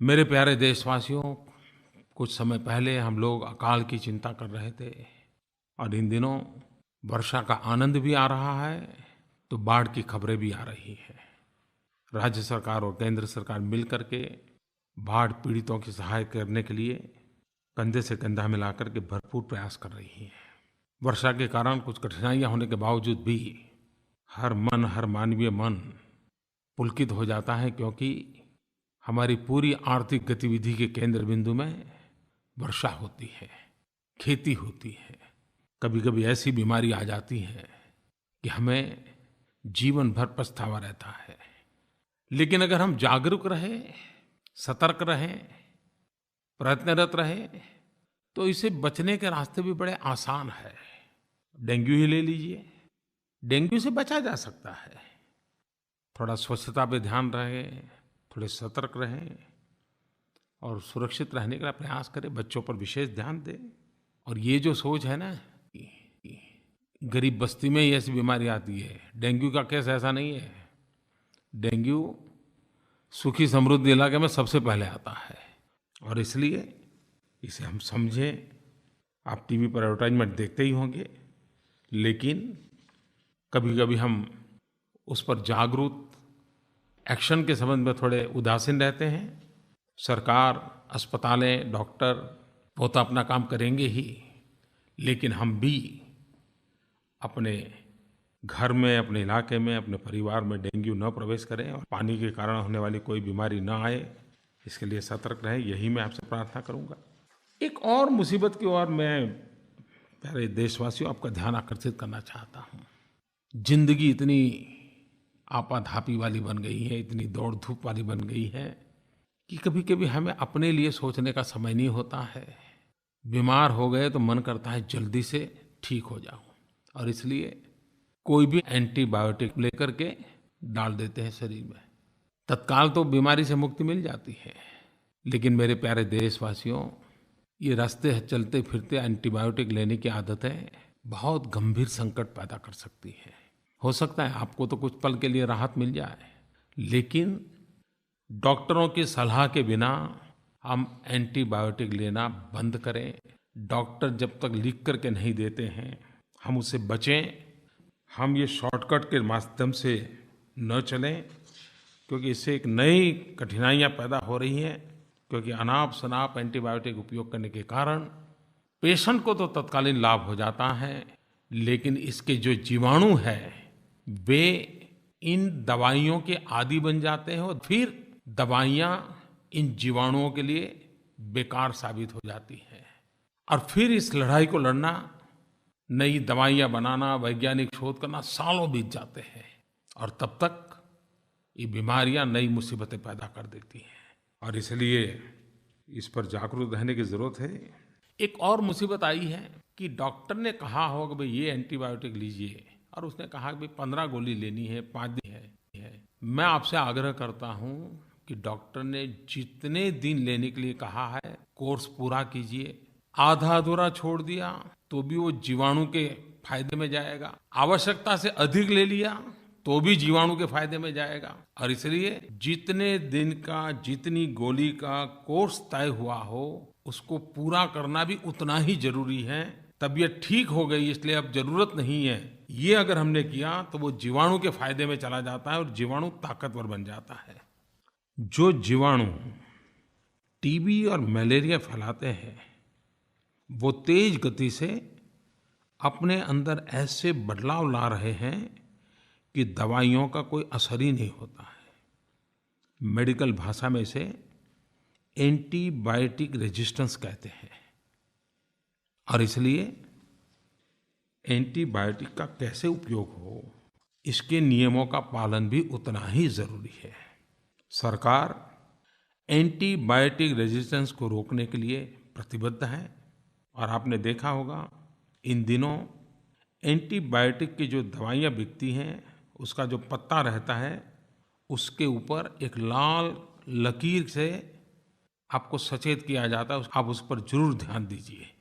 मेरे प्यारे देशवासियों, कुछ समय पहले हम लोग अकाल की चिंता कर रहे थे और इन दिनों वर्षा का आनंद भी आ रहा है तो बाढ़ की खबरें भी आ रही हैं। राज्य सरकार और केंद्र सरकार मिल करके बाढ़ पीड़ितों की सहायता करने के लिए कंधे से कंधा मिलाकर के भरपूर प्रयास कर रही हैं। वर्षा के कारण कुछ कठिनाइयां होने के बावजूद भी हर मानवीय मन पुलकित हो जाता है, क्योंकि हमारी पूरी आर्थिक गतिविधि के केंद्र बिंदु में वर्षा होती है, खेती होती है। कभीकभी ऐसी बीमारी आ जाती है कि हमें जीवन भर पछतावा रहता है। लेकिन अगर हम जागरूक रहें, सतर्क रहें, प्रयत्नरत रहें, तो इसे बचने के रास्ते भी बड़े आसान हैं। डेंगू ही ले लीजिए, डेंगू से बचा जा सकता है। थोड़ा स्वच्छता पे ध्यान रहें, थोड़े सतर्क रहें और सुरक्षित रहने का प्रयास करें। बच्चों पर विशेष ध्यान दें। और ये जो सोच है ना, गरीब बस्ती में ही ऐसी बीमारी आती है, डेंगू का केस ऐसा नहीं है। डेंगू सुखी समृद्ध इलाके में सबसे पहले आता है और इसलिए इसे हम समझें। आप टीवी पर एडवर्टाइजमेंट देखते ही होंगे, लेकिन कभी-कभी हम उस पर जागरूक एक्शन के संबंध में थोड़े उदासीन रहते हैं। सरकार, अस्पतालें, डॉक्टर वो तो अपना काम करेंगे ही, लेकिन हम भी अपने घर में, अपने इलाके में, अपने परिवार में डेंगू न प्रवेश करें और पानी के कारण होने वाली कोई बीमारी न आए, इसके लिए सतर्क रहें। यही मैं आपसे प्रार्थना करूंगा। एक और मुसीबत की ओर मैं प्यारे देशवासियों आपका ध्यान आकर्षित करना चाहता हूँ। जिंदगी इतनी आपाधापी वाली बन गई है, इतनी दौड़ धूप वाली बन गई है कि कभी-कभी हमें अपने लिए सोचने का समय नहीं होता है। बीमार हो गए तो मन करता है जल्दी से ठीक हो जाऊं, और इसलिए कोई भी एंटीबायोटिक लेकर के डाल देते हैं शरीर में। तत्काल तो बीमारी से मुक्ति मिल जाती है, लेकिन मेरे प्यारे देशवासियों, ये रास्ते चलते फिरते एंटीबायोटिक लेने की आदतें बहुत गंभीर संकट पैदा कर सकती है। हो सकता है आपको तो कुछ पल के लिए राहत मिल जाए, लेकिन डॉक्टरों की सलाह के बिना हम एंटीबायोटिक लेना बंद करें। डॉक्टर जब तक लिख करके नहीं देते हैं, हम उससे बचें। हम ये शॉर्टकट के माध्यम से न चलें, क्योंकि इससे एक नई कठिनाइयाँ पैदा हो रही हैं। क्योंकि अनाप-शनाप एंटीबायोटिक उपयोग करने के कारण पेशेंट को तो तत्कालीन लाभ हो जाता है, लेकिन इसके जो जीवाणु हैं वे इन दवाइयों के आदी बन जाते हैं और फिर दवाइयाँ इन जीवाणुओं के लिए बेकार साबित हो जाती हैं। और फिर इस लड़ाई को लड़ना, नई दवाइयाँ बनाना, वैज्ञानिक शोध करना, सालों बीत जाते हैं और तब तक ये बीमारियाँ नई मुसीबतें पैदा कर देती हैं। और इसलिए इस पर जागरूक रहने की ज़रूरत है। एक और मुसीबत आई है कि डॉक्टर ने कहा हो कि भाई ये एंटीबायोटिक लीजिए, और उसने कहा कि भाई 15 गोली लेनी है, 5 दिन है। मैं आपसे आग्रह करता हूँ कि डॉक्टर ने जितने दिन लेने के लिए कहा है कोर्स पूरा कीजिए। आधा अधूरा छोड़ दिया तो भी वो जीवाणु के फायदे में जाएगा। आवश्यकता से अधिक ले लिया तो भी जीवाणु के फायदे में जाएगा। और इसलिए जितने दिन का, जितनी गोली का कोर्स तय हुआ हो, उसको पूरा करना भी उतना ही जरूरी है। तबीयत ठीक हो गई इसलिए अब जरूरत नहीं है, ये अगर हमने किया तो वो जीवाणु के फायदे में चला जाता है और जीवाणु ताकतवर बन जाता है। जो जीवाणु टीबी और मलेरिया फैलाते हैं, वो तेज गति से अपने अंदर ऐसे बदलाव ला रहे हैं कि दवाइयों का कोई असर ही नहीं होता है। मेडिकल भाषा में इसे एंटीबायोटिक रेजिस्टेंस कहते हैं। और इसलिए एंटीबायोटिक का कैसे उपयोग हो, इसके नियमों का पालन भी उतना ही जरूरी है। सरकार एंटीबायोटिक रेजिस्टेंस को रोकने के लिए प्रतिबद्ध है। और आपने देखा होगा इन दिनों एंटीबायोटिक की जो दवाइयाँ बिकती हैं, उसका जो पत्ता रहता है उसके ऊपर एक लाल लकीर से आपको सचेत किया जाता है। आप उस पर जरूर ध्यान दीजिए।